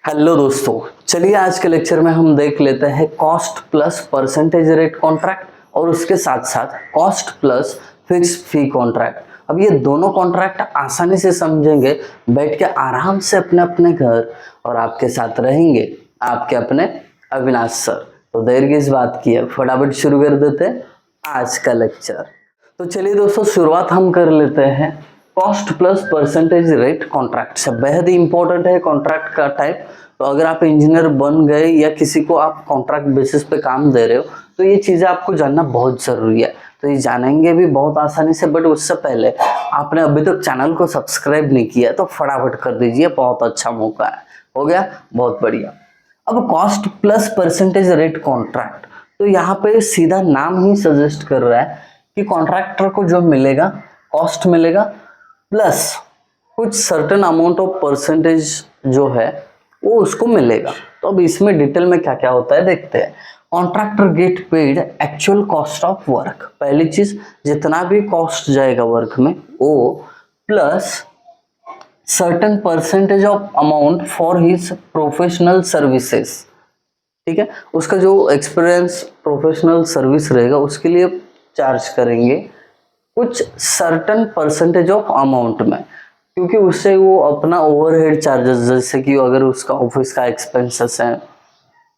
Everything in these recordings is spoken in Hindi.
हेलो दोस्तों, चलिए आज के लेक्चर में हम देख लेते हैं cost plus percentage rate contract और उसके साथ साथ कॉस्ट प्लस फिक्स फी कॉन्ट्रैक्ट। अब ये दोनों कॉन्ट्रैक्ट आसानी से समझेंगे, बैठ के आराम से अपने अपने घर, और आपके साथ रहेंगे आपके अपने अविनाश सर। तो देर किस बात की है, फटाफट शुरू कर देते हैं आज का लेक्चर। तो चलिए दोस्तों, शुरुआत हम कर लेते हैं cost plus percentage rate contract से। बेहद ही इंपॉर्टेंट है कॉन्ट्रैक्ट का टाइप। तो अगर आप इंजीनियर बन गए या किसी को आप कॉन्ट्रैक्ट बेसिस पे काम दे रहे हो तो ये चीज़ें आपको जानना बहुत ज़रूरी है। तो ये जानेंगे भी बहुत आसानी से, बट उससे पहले आपने अभी तक चैनल को सब्सक्राइब नहीं किया तो फटाफट कर दीजिए, बहुत अच्छा मौका है। हो गया, बहुत बढ़िया। अब cost plus percentage rate contract, तो यहाँ पे सीधा नाम ही सजेस्ट कर रहा है कि कॉन्ट्रैक्टर को जो मिलेगा कॉस्ट मिलेगा प्लस कुछ सर्टेन अमाउंट ऑफ परसेंटेज जो है वो उसको मिलेगा। तो अब इसमें डिटेल में क्या क्या होता है देखते हैं। Contractor get paid actual cost of work, पहली चीज जितना भी कॉस्ट जाएगा वर्क में वो plus certain percentage of amount for his professional services. ठीक है, उसका जो एक्सपीरियंस प्रोफेशनल सर्विस रहेगा उसके लिए चार्ज करेंगे कुछ सर्टेन परसेंटेज ऑफ अमाउंट में, क्योंकि उससे वो अपना ओवरहेड चार्जेस, जैसे कि अगर उसका ऑफिस का एक्सपेंसेस है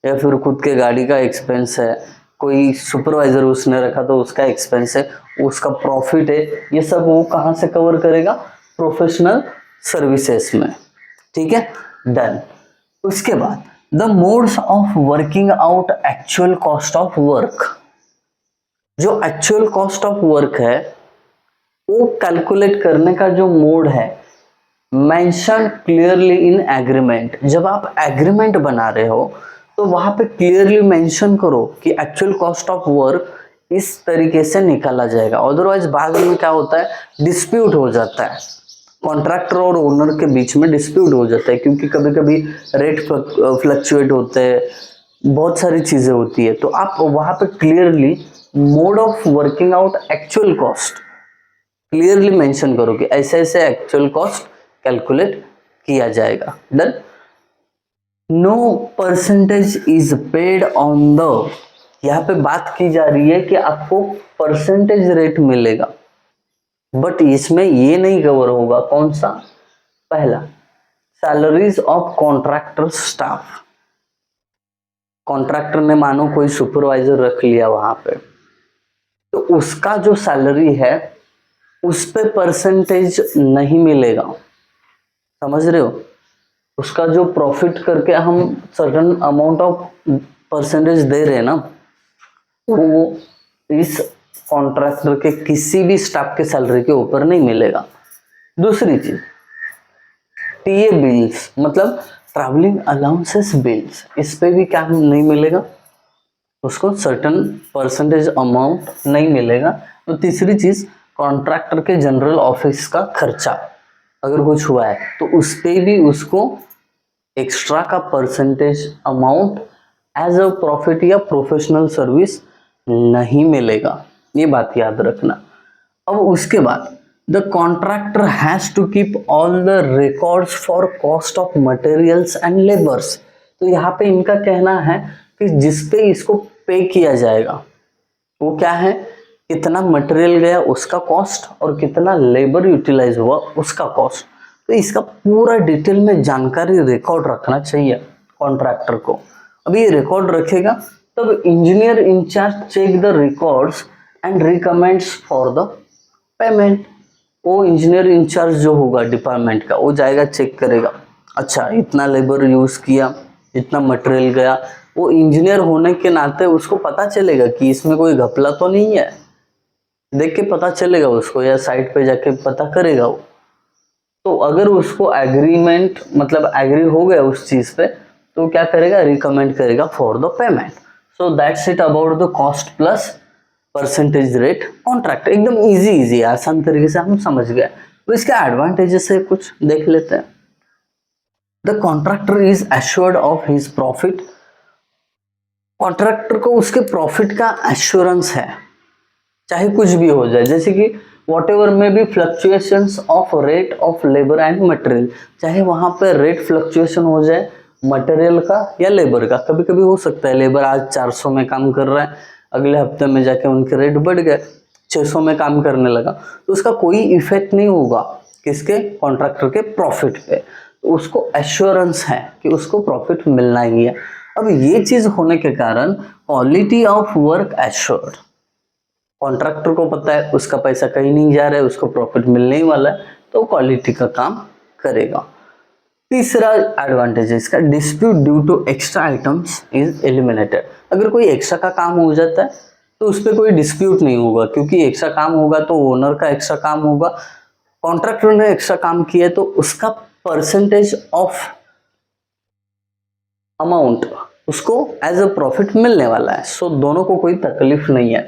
या फिर खुद के गाड़ी का एक्सपेंस है, कोई सुपरवाइजर उसने रखा तो उसका एक्सपेंस है, उसका प्रॉफिट है, ये सब वो कहाँ से कवर करेगा, प्रोफेशनल सर्विसेज में। ठीक है, डन। उसके बाद the modes of working out actual cost of work, जो एक्चुअल कॉस्ट ऑफ वर्क है वो कैलकुलेट करने का जो मोड है मेंशन क्लियरली इन एग्रीमेंट। जब आप एग्रीमेंट बना रहे हो तो वहां पे क्लियरली मेंशन करो कि एक्चुअल कॉस्ट ऑफ वर्क इस तरीके से निकाला जाएगा। अदरवाइज बाद में क्या होता है, डिस्प्यूट हो जाता है, कॉन्ट्रैक्टर और ओनर के बीच में डिस्प्यूट हो जाता है, क्योंकि कभी कभी रेट फ्लक्चुएट होते हैं, बहुत सारी चीजें होती है। तो आप वहां पे clearly mode of working out actual cost clearly mention करो कि ऐसे ऐसे एक्चुअल कॉस्ट कैलकुलेट किया जाएगा। Done. No percentage is paid on the, यहाँ पे बात की जा रही है कि आपको परसेंटेज रेट मिलेगा, बट इसमें ये नहीं कवर होगा कौन सा, पहला salaries of contractor staff. Contractor ने मानो कोई सुपरवाइजर रख लिया वहां पे, तो उसका जो सैलरी है उस पे परसेंटेज नहीं मिलेगा, समझ रहे हो। उसका जो प्रॉफिट करके हम सर्टेन अमाउंट ऑफ परसेंटेज दे रहे हैं ना, वो इस कॉन्ट्रैक्टर के किसी भी स्टाफ के सैलरी के ऊपर नहीं मिलेगा। दूसरी चीज, टीए बिल्स मतलब ट्रैवलिंग अलाउंसेस बिल्स, इस पे भी क्या नहीं मिलेगा, उसको सर्टेन परसेंटेज अमाउंट नहीं मिलेगा। तो तीसरी चीज, कॉन्ट्रैक्टर के जनरल ऑफिस का खर्चा अगर कुछ हुआ है तो उस पे भी उसको एक्स्ट्रा का percentage amount as a profit या प्रोफेशनल सर्विस नहीं मिलेगा, ये बात याद रखना। अब उसके बाद the contractor has to keep all the records for cost of materials and labours. तो यहाँ पे इनका कहना है कि जिसपे इसको पे किया जाएगा वो क्या है, कितना मटेरियल गया उसका कॉस्ट और कितना लेबर यूटिलाइज हुआ उसका कॉस्ट। तो इसका पूरा डिटेल में जानकारी रिकॉर्ड रखना चाहिए कॉन्ट्रैक्टर को। अब ये रिकॉर्ड रखेगा तब engineer incharge check the records and recommends for the payment. वो इंजीनियर इंचार्ज जो होगा डिपार्टमेंट का वो जाएगा चेक करेगा, अच्छा इतना लेबर यूज किया, इतना मटेरियल गया। वो इंजीनियर होने के नाते उसको पता चलेगा कि इसमें कोई घपला तो नहीं है, देख के पता चलेगा उसको, या साइट पे जाके पता करेगा वो। तो अगर उसको एग्रीमेंट मतलब एग्री हो गया उस चीज पे तो क्या करेगा, रिकमेंड करेगा for the payment. So that's it about the cost plus percentage rate contract. एकदम इजी आसान तरीके से हम समझ गए। तो इसके एडवांटेजेस है कुछ देख लेते हैं। The contractor is assured of his profit, contractor को उसके प्रॉफिट का एश्योरेंस है, चाहे कुछ भी हो जाए, जैसे कि वॉट एवर में भी fluctuations of rate of labour and material, चाहे वहां पे रेट फ्लक्चुएशन हो जाए मटेरियल का या लेबर का। कभी कभी हो सकता है लेबर आज 400 में काम कर रहा है, अगले हफ्ते में जाके उनके रेट बढ़ गए, 600 में काम करने लगा, तो उसका कोई इफेक्ट नहीं होगा किसके, कॉन्ट्रैक्टर के प्रॉफिट पे। तो उसको एश्योरेंस है कि उसको प्रॉफिट मिलना ही है। अब ये चीज होने के कारण quality of work assured, contractor को पता है उसका पैसा कहीं नहीं जा रहा है, उसको प्रॉफिट मिलने ही वाला है, तो क्वालिटी का काम करेगा। तीसरा एडवांटेज इसका, dispute due to extra items is eliminated. अगर कोई एक्स्ट्रा का काम हो जाता है तो उस पर कोई डिस्प्यूट नहीं होगा, क्योंकि एक्स्ट्रा काम होगा तो ओनर का एक्स्ट्रा काम होगा, कॉन्ट्रैक्टर ने एक्स्ट्रा काम किया है तो उसका परसेंटेज ऑफ अमाउंट उसको एज अ प्रॉफिट मिलने वाला है। सो दोनों को कोई तकलीफ नहीं है।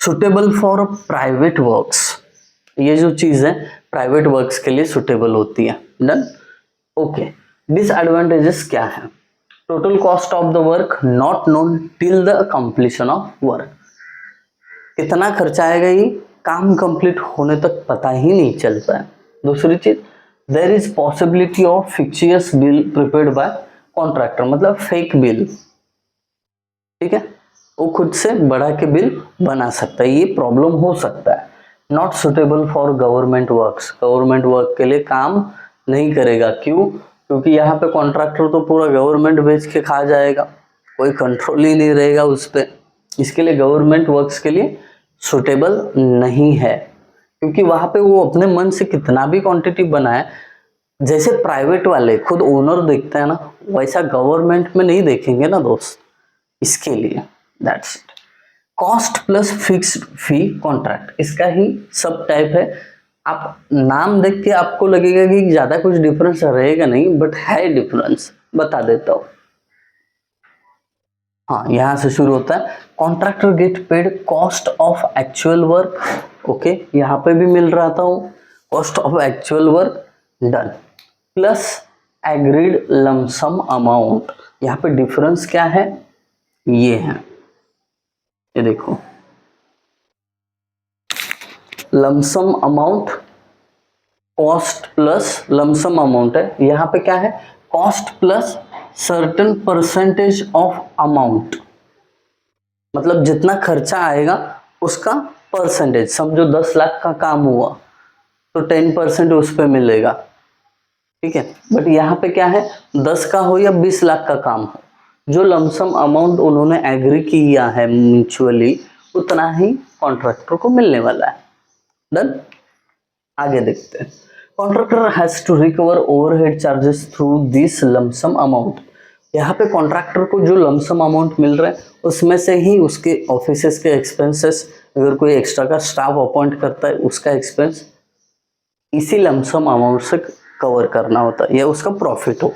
सुटेबल फॉर प्राइवेट वर्क्स, ये जो चीज है प्राइवेट वर्क्स के लिए सुटेबल होती है। Done, okay. डिसएडवांटेजेस क्या है, total cost of the work not known till the completion of work, कितना खर्चा आएगा ये काम कंप्लीट होने तक पता ही नहीं चलता है। दूसरी चीज, there is possibility of fictitious bill prepared by contractor, मतलब फेक बिल, ठीक है, वो खुद से बढ़ा के बिल बना सकता है, ये प्रॉब्लम हो सकता है। Not suitable for government works, government work के लिए काम नहीं करेगा, क्यों, क्योंकि यहाँ पे कॉन्ट्रैक्टर तो पूरा गवर्नमेंट बेच के खा जाएगा, कोई कंट्रोल ही नहीं रहेगा उस पर, इसके लिए गवर्नमेंट वर्क्स के लिए सुटेबल नहीं है, क्योंकि वहां पे वो अपने मन से कितना भी क्वांटिटी बनाए, जैसे प्राइवेट वाले खुद ओनर देखते हैं ना, वैसा गवर्नमेंट में नहीं देखेंगे ना दोस्त, इसके लिए that's it. Cost plus fixed fee contract, इसका ही सब टाइप है। आप नाम देख के आपको लगेगा कि ज्यादा कुछ डिफरेंस रहेगा नहीं, बट है डिफरेंस, बता देता हूं। हाँ, यहां से शुरू होता है, contractor get paid cost of actual work, okay, यहाँ पे भी मिल रहा था वो cost of actual work done, plus agreed lump sum amount. यहाँ पे डिफरेंस क्या है, ये है, ये देखो, lump sum amount cost plus lump sum amount है, यहाँ पे क्या है, cost plus certain percentage of amount, मतलब जितना खर्चा आएगा उसका परसेंटेज, समझो 10 लाख का काम हुआ तो 10% उस पे मिलेगा, ठीक है। बट यहाँ पे क्या है, 10 का हो या 20 लाख का काम हो, जो लमसम अमाउंट उन्होंने एग्री किया है म्यूचुअली, उतना ही कॉन्ट्रैक्टर को मिलने वाला है। डन, आगे देखते हैं। Contractor has to recover overhead charges through this lump sum amount, यहाँ पे कॉन्ट्रैक्टर को जो लमसम अमाउंट मिल रहा है उसमें से ही उसके ऑफिसेस के एक्सपेंसेस, अगर कोई एक्स्ट्रा का स्टाफ अपॉइंट करता है उसका एक्सपेंस इसी लमसम अमाउंट से कवर करना होता है, या उसका प्रॉफिट हो।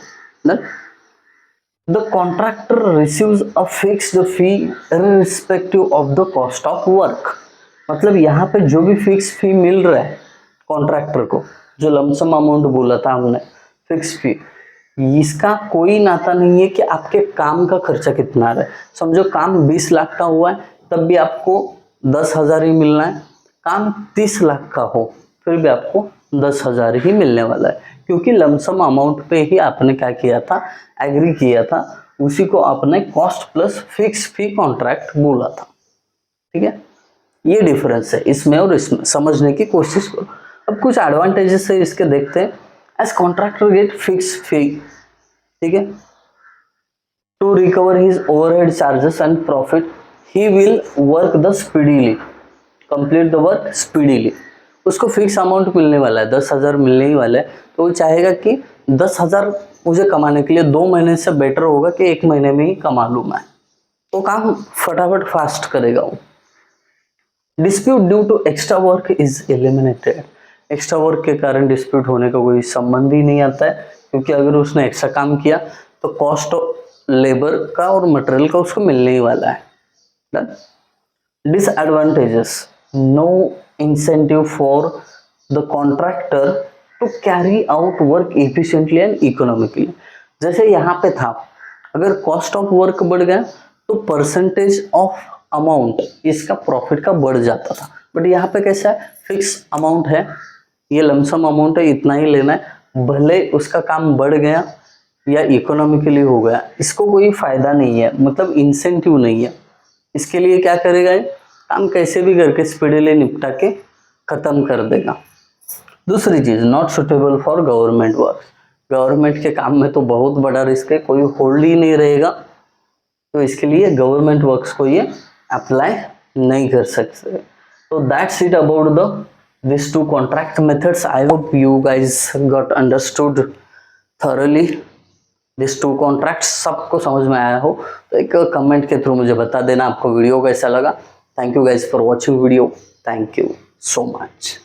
The contractor receives a fixed fee irrespective of the cost of work, मतलब यहाँ पे जो भी फिक्स फी मिल रहा है कॉन्ट्रैक्टर को, जो लमसम अमाउंट बोला था हमने फिक्स फी, इसका कोई नाता नहीं है कि आपके काम का खर्चा कितना आ रहा है। समझो काम 20 लाख का हुआ है तब भी आपको 10,000 ही मिलना है, काम 30 लाख का हो फिर भी आपको 10,000 ही मिलने वाला है, क्योंकि लमसम अमाउंट पे ही आपने क्या किया था, एग्री किया था, उसी को आपने कॉस्ट प्लस फिक्स फी कॉन्ट्रैक्ट बोला था, ठीक है। ये डिफरेंस है इसमें और इसमें, समझने की कोशिश करो। अब कुछ एडवांटेजेस है इसके देखते हैं। As contractor get fix fee, ठीक है, to recover his overhead charges and profit he will work the speedily, complete the work speedily, उसको फिक्स अमाउंट मिलने वाला है, 10,000 मिलने ही वाला है, तो वो चाहेगा कि 10,000 मुझे कमाने के लिए 2 महीने से बेटर होगा कि 1 महीने में ही कमा लूँ मैं, तो काम फटाफट फास्ट करेगा वो। Dispute due to extra work is eliminated, extra work के कारण डिस्प्यूट होने का कोई संबंध ही नहीं आता है, क्योंकि अगर उसने एक्स्ट्रा काम किया तो कॉस्ट ऑफ लेबर का और मटेरियल का उसको मिलने ही वाला है। Disadvantages, no incentive for the contractor to carry out work efficiently and economically, जैसे यहाँ पे था अगर कॉस्ट ऑफ वर्क बढ़ गया तो परसेंटेज ऑफ अमाउंट इसका प्रॉफिट का बढ़ जाता था, बट यहाँ पे कैसा है, फिक्स अमाउंट है, ये लमसम अमाउंट है, इतना ही लेना है, भले उसका काम बढ़ गया या इकोनॉमिकली हो गया, इसको कोई फायदा नहीं है, मतलब इंसेंटिव नहीं है। इसके लिए क्या करेगा, ये काम कैसे भी करके स्पीडीली निपटा के खत्म कर देगा। दूसरी चीज, not suitable for government work. Government के काम में तो बहुत बड़ा रिस्क है, कोई होल्ड ही नहीं रहेगा, तो इसके लिए गवर्नमेंट वर्क्स को ये अप्लाई नहीं कर सकते। तो that's it about the these two contract methods. I hope you guys got understood thoroughly these two contracts. सबको समझ में आया हो तो एक कमेंट के थ्रू मुझे बता देना आपको वीडियो कैसा लगा। Thank you guys for watching video. Thank you so much.